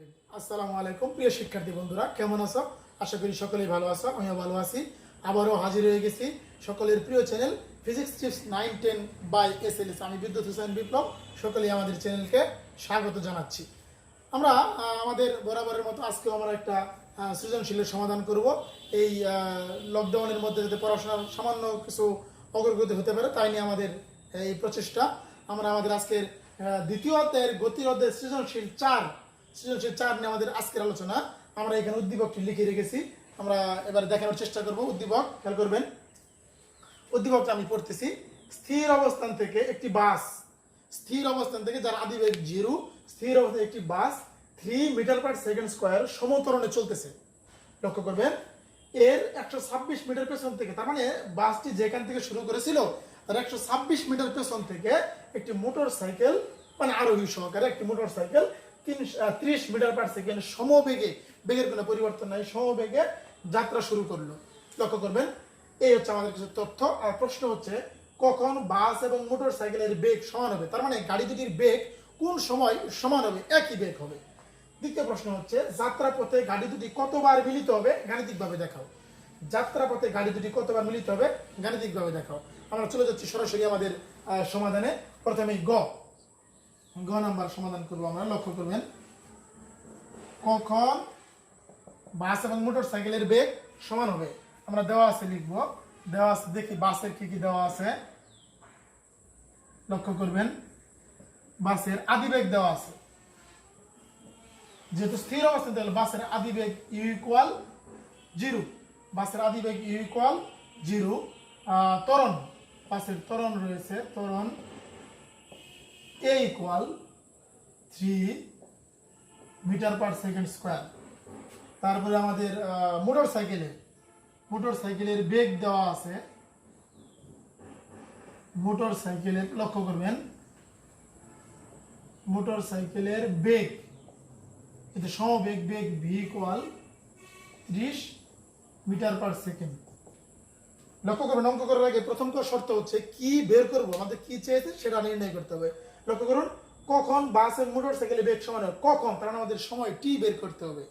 করিম। আসসালামু আলাইকুম প্রিয় শিক্ষার্থী বন্ধুরা, কেমন আছো? আশা করি সকলেই ভালো আছো, আমিও ভালো আছি। আবারও হাজির হয়ে গেছি সকলের প্রিয় channel physics tips 9-10 by SLS. আমি বিদ্যুৎ হোসেন বিপ্লব, সকলেই আমাদের চ্যানেলকে স্বাগত জানাচ্ছি। আমরা আমাদের বরাবরের মতো আজকেও আমরা একটা সৃজনশীলের সমাধান করব। এই লকডাউনের মধ্যে যাতে পড়াশোনার সামান্য কিছু অগ্রগতি হতে পারে তাই নিয়ে আমাদের এই প্রচেষ্টা। আমরা আমাদের আজকের দ্বিতীয় অধ্যায়ের গতির অধ্যায়ের সৃজনশীল 4 নিয়ে আমাদের আজকের আলোচনা। আমরা এখানে উদ্দীপকটি লিখে রেখেছি, আমরা এবার দেখানোর চেষ্টা করব। উদ্দীপক খেয়াল করবেন, উদ্দীপকটা আমি পড়তেছি। স্থির অবস্থান থেকে একটি বাস, স্থির অবস্থান থেকে যার আদিবেগ 0, স্থির অবস্থায় একটি বাস 3 মিটার পার সেকেন্ড স্কয়ার সমত্বরণে চলতেছে। লক্ষ্য করবেন, এর 126 মিটার পেছন থেকে, তার মানে বাসটি যেখান থেকে শুরু করেছিল তার 126 মিটার পেছন থেকে একটি মোটর সাইকেল, মানে আরোহী সহকারে একটি motorcycle 30 metre per second সমবেগে, বেগের কোনো পরিবর্তন নাই, সমবেগে যাত্রা শুরু করলো। লক্ষ্য করবেন, এই হচ্ছে আমাদের কিছু তথ্য। আর প্রশ্ন হচ্ছে কখন বাস এবং মোটর সাইকেলের বেগ সমান হবে, তার মানে গাড়ি দুটির বেগ কোন সময় সমান হবে, একই বেগ হবে। দ্বিতীয় প্রশ্ন হচ্ছে যাত্রাপথে গাড়ি দুটি কতবার মিলিত হবে, গাণিতিকভাবে দেখাও। যাত্রাপথে গাড়ি দুটি কতবার মিলিত হবে, গাণিতিকভাবে দেখাও। আমরা চলে যাচ্ছি সরাসরি আমাদের সমাধানে। প্রথমে গ নাম্বার সমাধান করবো আমরা। লক্ষ্য করবেন, কখন বাস এবং মোটর সাইকেলের বেগ সমান হবে, আমরা দেওয়া আছে লিখবো। দেওয়া আছে, দেখি বাসের কি কি দেওয়া আছে। লক্ষ্য করবেন, বাসের আদিবেগ দেওয়া আছে, যেহেতু স্থির অবস্থান তাহলে বাসের আদিবেগ ইউ ইকুয়াল 0, বাসের আদিবেগ ইউ ইকুয়াল 0। ত্বরণ, বাসের ত্বরণ রয়েছে, ত্বরণ এ equal 3 metre per second square. তারপরে আমাদের মোটর সাইকেলের বেগ দেওয়া আছে, মোটর সাইকেলের, লক্ষ্য করবেন, মোটর সাইকেলের বেগ, এটা সমবেগ, বেগ V equal 30 metre per second. লক্ষ্য করবেন, অঙ্ক করার আগে প্রথম শর্ত হচ্ছে কি বের করব, আমাদের কি চেয়েছে সেটা নির্ণয় করতে হবে। লক্ষ্য করুন, কখন বাস এবং মোটর সাইকেলের বেগ সমান হবে, কখন, কারণ আমাদের সময় টি বের করতে হবে।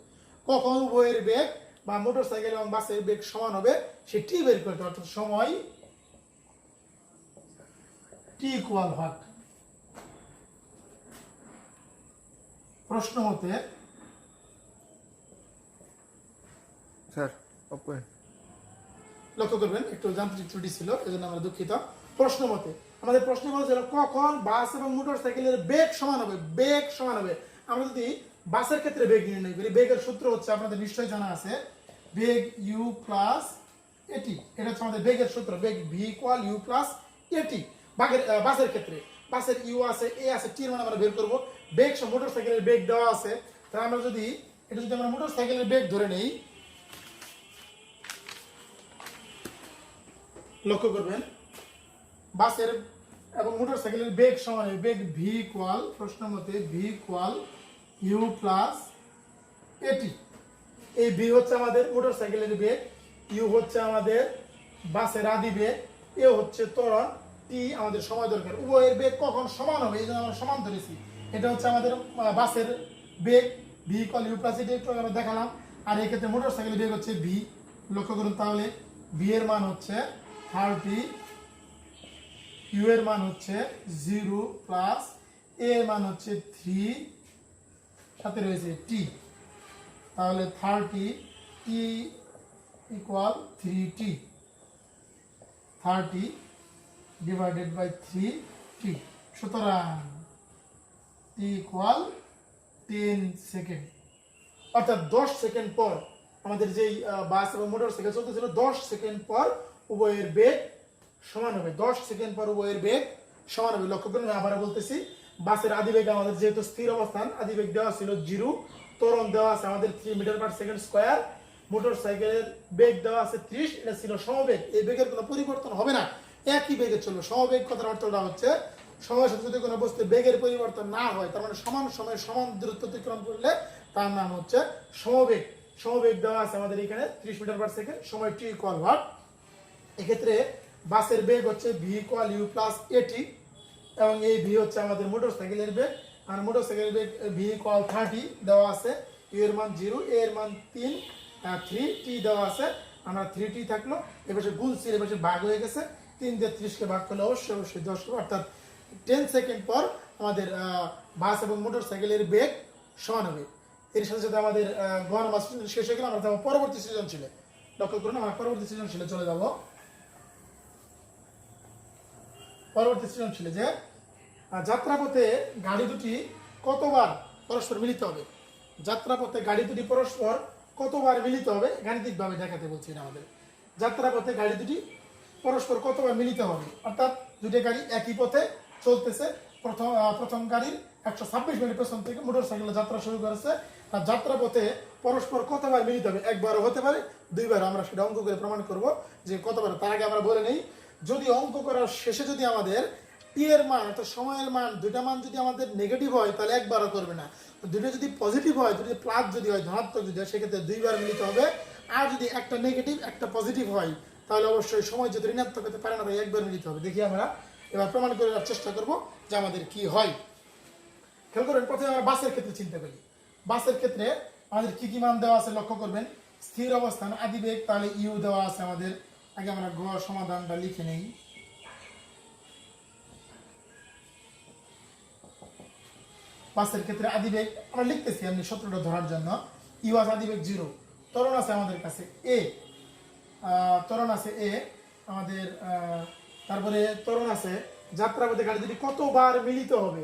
কখন উভয়ের বেগ বা মোটর সাইকেল এবং বাসের বেগ সমান হবে সে টি বের করতে হবে, অর্থাৎ সময় টি ইকুয়াল হোয়াট। প্রশ্ন মতে স্যার ওকে, লক্ষ্য করবেন একটু যান্ত্রিক ত্রুটি ছিল, এজন্য আমরা দুঃখিত। প্রশ্ন মতে আমাদের প্রশ্ন বলেছিল কখন বাস এবং মোটর সাইকেলের বেগ সমান হবে, বেগ সমান হবে। আমরা যদি বাসের ক্ষেত্রে বেগ নির্ণয় করি, বেগের সূত্র হচ্ছে আপনাদের নিশ্চয়ই জানা আছে, বেগ ইউ প্লাস এটি, এটা হচ্ছে আমাদের বেগের সূত্র, বেগ ভি ইকুয়াল ইউ প্লাস এটি। বাসের ক্ষেত্রে বাসের ইউ আছে, এ আছে, টির মান আমরা বের করব। বেগ মোটর সাইকেলের বেগ দেওয়া আছে, তাহলে আমরা যদি এটা যদি আমরা মোটর সাইকেলের বেগ ধরে নেই, লক্ষ্য করবেন বাসের এবং মোটর সাইকেলের বেগ সমান, বেগ ভি ইকুয়াল, প্রশ্ন মতে ভি ইকুয়াল ইউ প্লাস এটি। এই ভি হচ্ছে আমাদের মোটর সাইকেলের বেগ, ইউ হচ্ছে আমাদের বাসের আদি বেগ, এ হচ্ছে ত্বরণ, টি আমাদের সময় দরকার। উভয়ের বেগ কখন সমান হবে এই জন্য আমরা সমান ধরেছি। এটা হচ্ছে আমাদের বাসের বেগ, ভি ইকুয়াল ইউ প্লাস এটি একটু আমরা দেখালাম। আর এই ক্ষেত্রে মোটর সাইকেলের বেগ হচ্ছে ভি। লক্ষ্য করুন, তাহলে ভি এর মান হচ্ছে 30, ইউ এর মান হচ্ছে 0 প্লাস এ এর মান হচ্ছে 3, সাথে রয়েছে টি। তাহলে 30 T equal 3t, 30 divided by 3t। সুতরাং টি ইকুয়াল 10 সেকেন্ড, অর্থাৎ 10 সেকেন্ড পর আমাদের যেই বাস এবং মোটর সাইকেল চলতেছিল 10 সেকেন্ড পর উভয়ের বেগ সমান হবে, 10 সেকেন্ড পর উভয়ের বেগ সমান হবে। লক্ষ্য করুন, আবার বলতেছি, বাসের আদিবেগ আমাদের যেহেতু স্থির অবস্থান, আদিবেগ দেওয়া ছিল 0, ত্বরণ দেওয়া আছে আমাদের 3 metre per second square, motor সাইকেলের বেগ দেওয়া আছে 30, এটা ছিল সমবেগ, এই বেগের কোনো পরিবর্তন হবে না, একই বেগে চলবে। সমবেগ কথার অর্থটা হচ্ছে সময়ের সাথে যদি কোনো বস্তুর বেগের পরিবর্তন না হয়, তার মানে সমান সময়ে সমান দূরত্ব অতিক্রম করলে তার নাম হচ্ছে সমবেগ। সমবেগ দেওয়া আছে আমাদের এখানে 30 মিটার পার সেকেন্ড, সময় টি ইকুয়াল হোয়াট। এক্ষেত্রে বাসের বেগ হচ্ছে ভি ইকুয়াল ইউ প্লাস এটি, এবং এই ভি হচ্ছে আমাদের মোটর সাইকেলের বেগ, আর মোটরসাইকেল বেগ ভি ইকুয়াল 30 দেওয়া আছে, ইউ এর মান 0, এ এর মান 3, 3 টি দেওয়া আছে, আমরা 3 টি থাকলো, এবারে গুণছি, এবারে ভাগ হয়ে গেছে, 3 দিয়ে 30 কে ভাগ করলে অবশ্যই 10 হবে, অর্থাৎ 10 সেকেন্ড পর আমাদের বাস এবং মোটরসাইকেলের বেগ সমান হবে। এর সাথে সাথে আমাদের গণ মাস শেষ হয়ে গেল, আমরা যাবো পরবর্তী সৃজনশীলে। লক্ষ্য করুন, আমরা পরবর্তী সৃজনশীলে চলে যাব। পরবর্তী সৃজনশীলে যে যাত্রাপথে গাড়ি দুটি কতবার পরস্পর মিলিত হবে, যাত্রাপথে গাড়ি দুটি পরস্পর কতবার মিলিত হবে গাণিতিকভাবে দেখাতে বলছি আমাদের। যাত্রাপথে গাড়ি দুটি পরস্পর কতবার মিলিত হবে, অর্থাৎ দুটি গাড়ি একই পথে চলতেছে, প্রথম গাড়ির 126 মিনিট পেছন থেকে মোটরসাইকেলে যাত্রা শুরু করেছে, আর যাত্রাপথে পরস্পর কতবার মিলিত হবে, একবারও হতে পারে, দুইবার, আমরা সেটা অঙ্ক করে প্রমাণ করব যে কতবার। তার আগে আমরা বলে নেই, যদি অঙ্ক করার শেষে যদি আমাদের টি এর মান অর্থাৎ সময়ের মান দুইটা মান যদি আমাদের নেগেটিভ হয় তাহলে একবারও করবে না, দুটো যদি পজিটিভ হয়, দুটো প্লাস যদি হয়, ধনাত্মক যদি হয়, সেক্ষেত্রে দুইবার মিলিত হবে। আর যদি একটা নেগেটিভ একটা পজিটিভ হয় তাহলে অবশ্যই সময় যদি ঋণাত্মক হতে পারে না, তাই একবার মিলিত হবে। দেখি আমরা এবার প্রমাণ করে দেওয়ার চেষ্টা করব যে আমাদের কি হয়। খেয়াল করবেন, প্রথমে আমরা বাসের ক্ষেত্রে চিন্তা করি। বাসের ক্ষেত্রে আমাদের কি কি মান দেওয়া আছে লক্ষ্য করবেন। স্থির অবস্থান আদিবেগ, তাহলে ইউ দেওয়া আছে আমাদের। আগে আমরা গ সমাধানটা লিখে নেই। বাসের ক্ষেত্রে আদিবেগ আমরা লিখতেছি আমি সূত্রটা ধরার জন্য। ইউ আছে আদিবেগ 0, ত্বরণ আছে আমাদের কাছে এ, ত্বরণ আছে এ আমাদের, তারপরে ত্বরণ আছে যাত্রাপথে গাড়ি দুটি কতবার মিলিত হবে,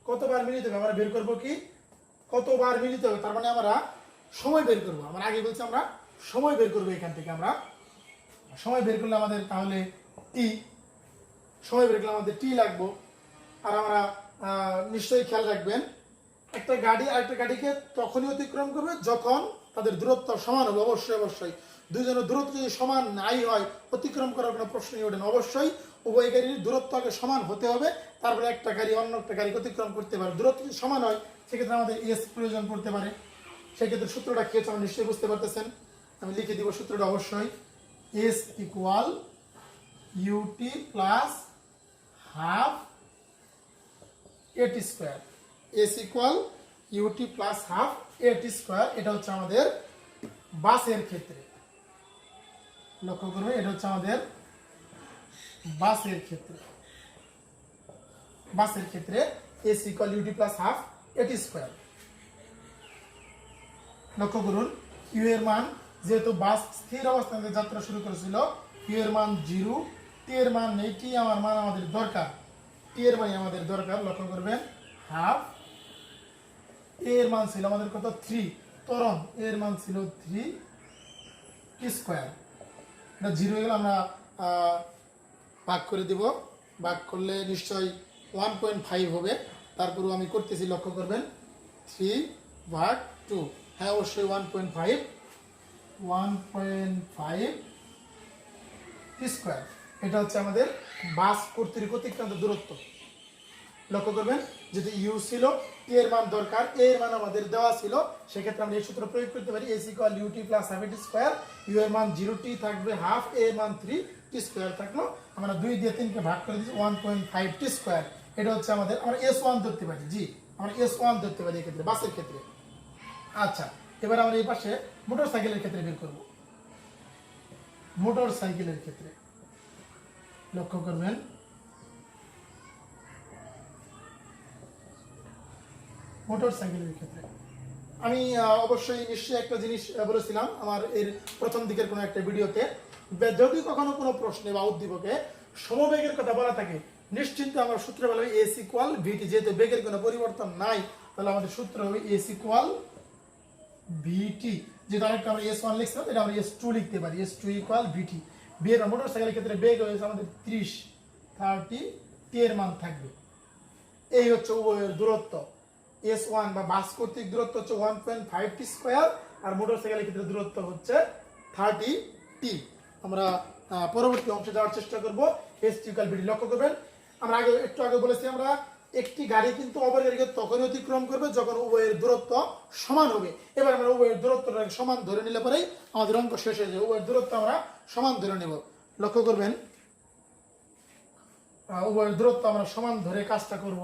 কতবার মিলিত হবে আমরা বের করব কি, কতবার মিলিত হবে, তার মানে আমরা সময় বের করব। আমরা আগে বলছি আমরা সময় বের করব, এখান থেকে আমরা সময় বের করলে আমাদের তাহলে টি, সময় বের করলে আমাদের টি লাগবো। আর আমরা নিশ্চয়ই খেয়াল রাখবেন, একটা গাড়ি আরেকটা গাড়িকে তখনই অতিক্রম করবে যখন তাদের দূরত্ব সমান হবে। অবশ্যই অবশ্যই দুইজনের দূরত্ব যদি সমান নাই হয় অতিক্রম করার কোনো প্রশ্নই ওঠে না। অবশ্যই উভয় গাড়ির দূরত্ব আগে সমান হতে হবে, তারপরে একটা গাড়ি অন্য একটা গাড়িকে অতিক্রম করতে পারে। দূরত্ব যদি সমান হয় সেক্ষেত্রে আমাদের এস প্রয়োজন পড়তে পারে। সেক্ষেত্রে সূত্রটা কি হচ্ছে আমরা নিশ্চয়ই বুঝতে পারতেছেন, আমি লিখে দিব সূত্রটা অবশ্যই। S equal UT plus half এটি square, S equal UT plus half এটি স্কোয়ার। এটা হচ্ছে আমাদের বাসের ক্ষেত্রে, লক্ষ্য করবে, এটা হচ্ছে আমাদের বাসের ক্ষেত্রে। বাসের ক্ষেত্রে S equal UT plus half এটি স্কোয়ার। লক্ষ্য করুন, ইউ এর মান, যেহেতু বাস স্থির অবস্থানে যাত্রা শুরু করেছিল, ইউ এর মান 0, টি এর মান নেই, টি আমার মান আমাদের দরকার, টি এর মান আমাদের দরকার। লক্ষ্য করবেন, হাফ, এর মান ছিল আমাদের কত 3, ত্বরণ এর মান ছিল 3 টি স্কোয়ার। এটা 0 হয়ে গেল, আমরা ভাগ করে দিব, ভাগ করলে নিশ্চয়ই 1.5 হবে। তারপরেও আমি করতেছি, লক্ষ্য করবেন 3/2, হ্যাঁ অবশ্যই 1.5 টি স্কোয়ার। এটা হচ্ছে আমাদের বাস কর্তৃক অতিক্রান্ত দূরত্ব। লক্ষ্য করবেন, যদি ইউ ছিল, টি এর মান দরকার, এ এর মান আমাদের দেওয়া ছিল, সেক্ষেত্রে আমরা এই সূত্র প্রয়োগ করতে পারি, S equal UT plus half T square. U এর মান 0, টি থাকবে হাফ, এ এর মান 3, টি স্কোয়ার থাকলো। আমরা 2 দিয়ে 3কে ভাগ করে দিচ্ছি, 1.5 টি স্কোয়ার। এটা হচ্ছে আমাদের, আমরা S1 ধরতে পারি, জি আমরা S1 ধরতে পারি এক্ষেত্রে বাসের ক্ষেত্রে। আচ্ছা, এবার আমরা এই পাশে মোটর সাইকেলের ক্ষেত্রে বের করব। মোটর সাইকেলের ক্ষেত্রে লক্ষ্য করবেন, মোটর সাইকেলের ক্ষেত্রে আমি অবশ্যই নিশ্চয়ই একটা জিনিস বলেছিলাম আমার এর প্রথম দিকের কোনো একটা ভিডিওতে, যদি কখনো কোনো প্রশ্নে বা উদ্দীপকে সমবেগের কথা বলা থাকে, নিশ্চিন্ত আমরা সূত্র বলা হবে এস ইকুয়াল ভিটি। যেহেতু বেগের কোনো পরিবর্তন নাই, তাহলে আমাদের সূত্র হবে এস ইকুয়াল ভিটি। যেটা আরেকটা আমরা S1 লিখছিলাম, এটা আমরা S2 লিখতে পারি, S2 ইকুয়াল ভিটি। বেগ মোটর সাইকেলের ক্ষেত্রে বেগ হয়েছে আমাদের 30, টি এর মান থাকবে। এই হচ্ছে উভয়ের দূরত্ব। S1 বা বাস কর্তৃক দূরত্ব হচ্ছে 1.5 টি স্কোয়ার, আর মোটর সাইকেলের ক্ষেত্রে দূরত্ব হচ্ছে 30 টি। আমরা পরবর্তী অংশে যাওয়ার চেষ্টা করব। S2 ইকুয়াল ভিটি। লক্ষ্য করবেন, আমরা একটু আগে বলেছি, আমরা একটি গাড়ি কিন্তু অপর গাড়িকে তখনই অতিক্রম করবে যখন উভয়ের দূরত্ব সমান হবে। এবার আমরা উভয়ের দূরত্বটা সমান ধরে নিলে পরেই আমাদের অঙ্ক শেষ হয়ে যাবে। উভয়ের দূরত্ব আমরা সমান ধরে নেব। লক্ষ্য করবেন, উভয়ের দূরত্ব আমরা সমান ধরে কাজটা করব।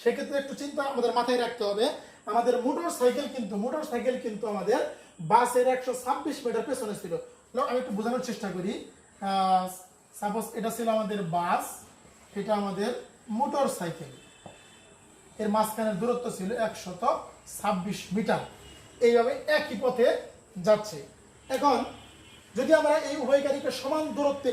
সেক্ষেত্রে একটু চিন্তা আমাদের মাথায় রাখতে হবে, আমাদের মোটর সাইকেল কিন্তু আমাদের বাসের 126 মিটার পেছনে ছিল। আমি একটু বোঝানোর চেষ্টা করি। সাপোজ এটা ছিল আমাদের বাস, এটা আমাদের মোটর সাইকেল, এর মাঝখানের দূরত্ব ছিল 126 মিটার, এইভাবে একই পথে যাচ্ছে। এখন যদি আমরা এই উভয় গাড়িকে সমান দূরত্বে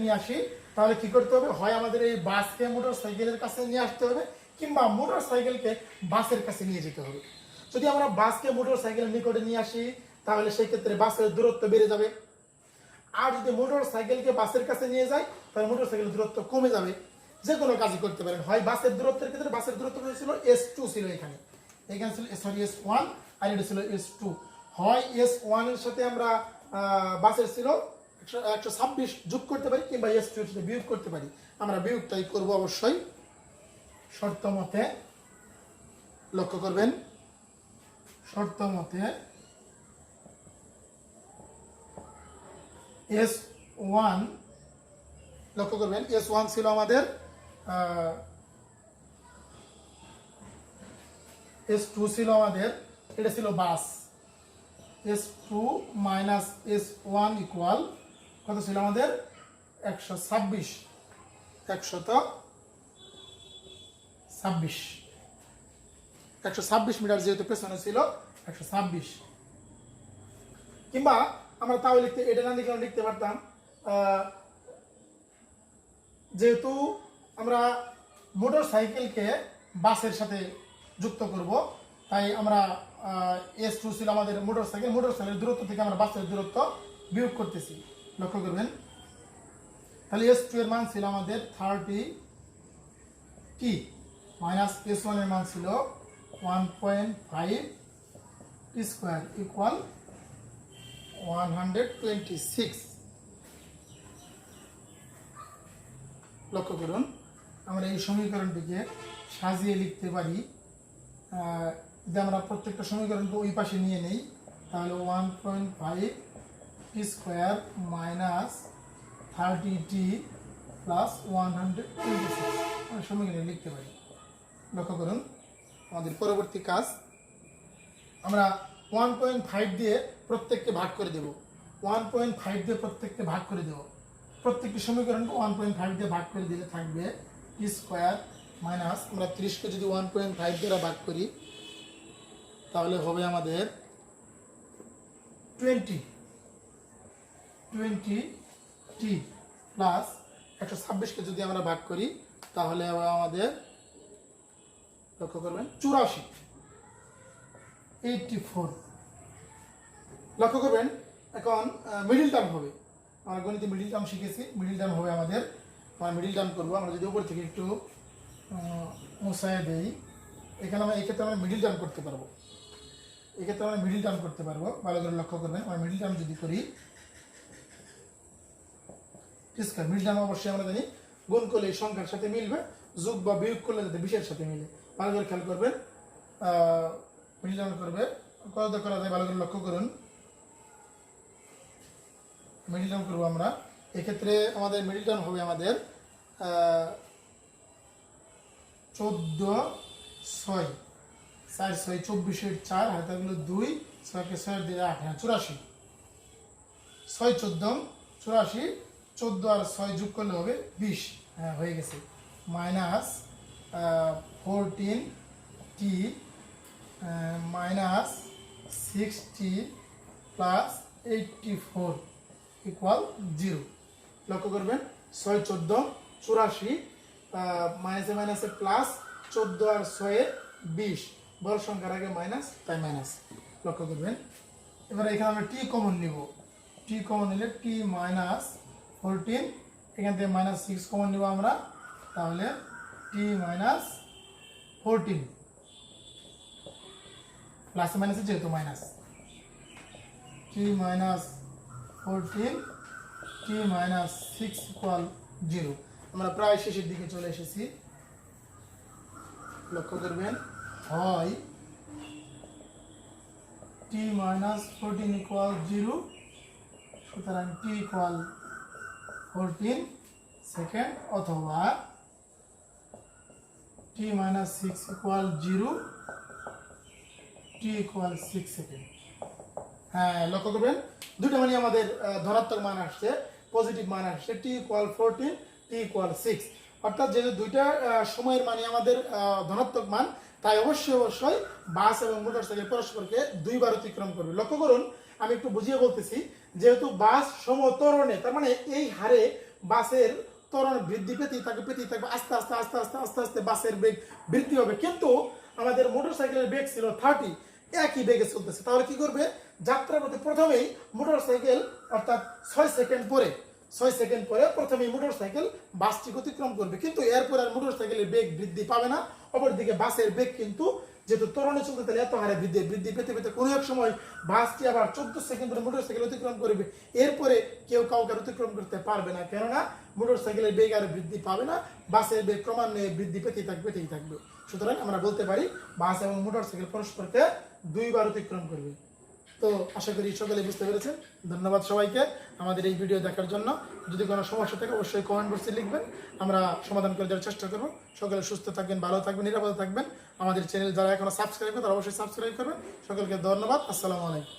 নিয়ে আসি, তাহলে কি করতে হবে, হয় আমাদের এই বাসকে মোটর সাইকেলের কাছে নিয়ে আসতে হবে, কিংবা মোটর সাইকেলকে বাসের কাছে নিয়ে যেতে হবে। যদি আমরা বাসকে মোটর সাইকেলের নিকটে নিয়ে আসি, তাহলে সেই ক্ষেত্রে বাসের দূরত্ব বেড়ে যাবে। আর যদি মোটর সাইকেলকে বাসের কাছে নিয়ে যায়, তাহলে মোটর সাইকেলের দূরত্ব কমে যাবে। যে কোনো কাজই করতে পারেন, হয় বাসের দূরত্বের ক্ষেত্রে বাসের দূরত্ব ছিল S2 ছিল, এখানে ছিল S1 আর এটা ছিল S2, হয় S1 এর সাথে আমরা বাসের ছিল 126 যোগ করতে পারি, কিংবা S2 এর সাথে বিয়োগ করতে পারি। আমরা বিয়োগটাই করব অবশ্যই শর্ত মতে। লক্ষ্য করবেন, শর্ত মতে S1, লক্ষ্য করবেন S1 ছিল আমাদের, S2 ছিল আমাদের, এটা ছিল বাস। S2 মাইনাস S1 ইকুয়াল কত ছিল আমাদের, 126 মিটার, যেহেতু পেছনে ছিল 126। কিংবা আমরা তাও লিখতে, এটা না লিখে লিখতে পারতাম, যেহেতু আমরা মোটর সাইকেলকে বাসের সাথে যুক্ত করব, তাই আমরা S2 ছিল আমাদের মোটর সাইকেলের দূরত্ব থেকে আমরা বাসের দূরত্ব বিয়োগ করতেছি। লক্ষ্য করবেন, তাহলে S2 এর মান ছিল আমাদের 30t মাইনাস S1 এর মান ছিল 1.5 স্কয়ার ইকুয়াল 126। লক্ষ্য করুন, আমরা এই সমীকরণটিকে সাজিয়ে লিখতে পারি। যদি আমরা প্রত্যেকটা সমীকরণকে ওই পাশে নিয়ে নেই, তাহলে 1.5 স্কয়ার মাইনাস 30t প্লাস 126 আমরা সমীকরণে লিখতে পারি। লক্ষ্য করুন, আমাদের পরবর্তী কাজ, আমরা 1.5 দিয়ে প্রত্যেককে ভাগ করে দেব। 1.5 দিয়ে প্রত্যেককে ভাগ করে দেব, প্রত্যেকটি সমীকরণকে 1.5 দিয়ে ভাগ করে দিলে থাকবে স্কয়ার মাইনাস, আমরা 30কে যদি 1.5 দ্বারা ভাগ করি, তাহলে হবে আমাদের 20t প্লাস 126কে যদি আমরা ভাগ করি, তাহলে হবে আমাদের, লক্ষ্য করবেন, 84। লক্ষ্য করবেন, এখন মিডিল টার্ম হবে, আমরা গণিতে মিডিল টার্ম শিখেছি, মিডিল টার্ম হবে আমাদের, আমরা মিডিল টার্ম করবো। আমরা যদি উপর থেকে একটু মুছায় দেই, এখানে আমরা এক্ষেত্রে আমরা মিডিল টার্ম করতে পারবো, ভালো করে লক্ষ্য করবেন। আমরা মিডিল টার্ম যদি করি, মিডিল টার্ম অবশ্যই আমরা জানি গুণ করলে এই সংখ্যার সাথে মিলবে, যোগ বা বিয়োগ করলে যাতে 20-এর সাথে মিলে। ভালো করে খেয়াল করবেন, মিডিল টার্ম করবে কত করা যায়, ভালো করে লক্ষ্য করুন। মিডিল টার্ম করবো আমরা, এক্ষেত্রে আমাদের মিডিল টার্ম হবে আমাদের 14 6 4 6 24-এর 4 হাতাগুলো 2 6কে 6 দিয়ে 8, 84, 6 14 84, 14 আর 6 যোগ করলে হবে 20, হ্যাঁ হয়ে গেছে, minus 14t minus 60 plus 84 equal 0। লক্ষ্য করবেন, 6 14 84, মাইনাসে মাইনাসে প্লাস, 14 আর 6 20, বড় সংখ্যার আগে মাইনাস, তাই মাইনাস। লক্ষ্য করবেন, এবারে এখানে আমরা টি কমন নিব, টি কমন নিলে t মাইনাস 14, এখান থেকে মাইনাস 6 কমন নিব আমরা, তাহলে t মাইনাস 14, প্লাসে মাইনাসে যেহেতু minus, t minus 14, t minus 6 equal 0। আমরা প্রায় শেষের দিকে চলে এসেছি। লক্ষ্য করবেন, হয় t মাইনাস 14 ইকুয়াল 0, সুতরাং t ইকুয়াল 14 সেকেন্ড, অথবা t t minus 6 equal 0, t equal 6 second. হ্যাঁ, লক্ষ্য করবেন দুটো মানে আমাদের ধনাত্মক মান আসছে, পজিটিভ মান আসছে, t equal 14, t equal 6। অর্থাৎ যেহেতু দুইটা সময়ের মানে আমাদের ধনাত্মক মান, তাই অবশ্যই বাস এবং মোটরসাইকেল পরস্পরকে দুইবার অতিক্রম করবে। লক্ষ্য করুন, আমি একটু বুঝিয়ে বলতেছি। যেহেতু বাস সমত্বরণে, তার মানে এই হারে বাসের ত্বরণ বৃদ্ধি পেতেই থাকবে, আস্তে আস্তে আস্তে আস্তে আস্তে আস্তে বাসের বেগ বৃদ্ধি হবে। কিন্তু আমাদের মোটরসাইকেলের বেগ ছিল 30, একই বেগে চলতেছে। তাহলে কি করবে? যাত্রার পথে প্রথমেই মোটরসাইকেল অর্থাৎ 6 সেকেন্ড পরে প্রথমেই মোটরসাইকেল বাসটি অতিক্রম করবে, কিন্তু এরপর আর মোটরসাইকেলের বেগ বৃদ্ধি পাবে না। অপরদিকে বাসের বেগ কিন্তু যেহেতু ত্বরণে চলতে তাহলে এত হারে বৃদ্ধি পেতে পেতে কোনো এক সময় বাসটি আবার 14 সেকেন্ড পরে মোটরসাইকেল অতিক্রম করবে। এরপরে কেউ কাউকে অতিক্রম করতে পারবে না, কেননা মোটরসাইকেলের বেগ আর বৃদ্ধি পাবে না, বাসের বেগ ক্রমান্বয়ে বৃদ্ধি পেতেই থাকবে। সুতরাং আমরা বলতে পারি বাস এবং মোটরসাইকেল পরস্পরকে দুইবার অতিক্রম করবে। তো আশা করি সকলে বুঝতে পেরেছেন। ধন্যবাদ সবাইকে আমাদের এই ভিডিও দেখার জন্য। যদি কোনো সমস্যা থাকে অবশ্যই কমেন্ট বক্সে লিখবেন, আমরা সমাধান করে দেওয়ার চেষ্টা করব। সকলে সুস্থ থাকবেন, ভালো থাকবেন, নিরাপদে থাকবেন। আমাদের চ্যানেল যারা এখনো সাবস্ক্রাইব করে তারা অবশ্যই সাবস্ক্রাইব করবেন। সকলকে ধন্যবাদ। আসসালামু আলাইকুম।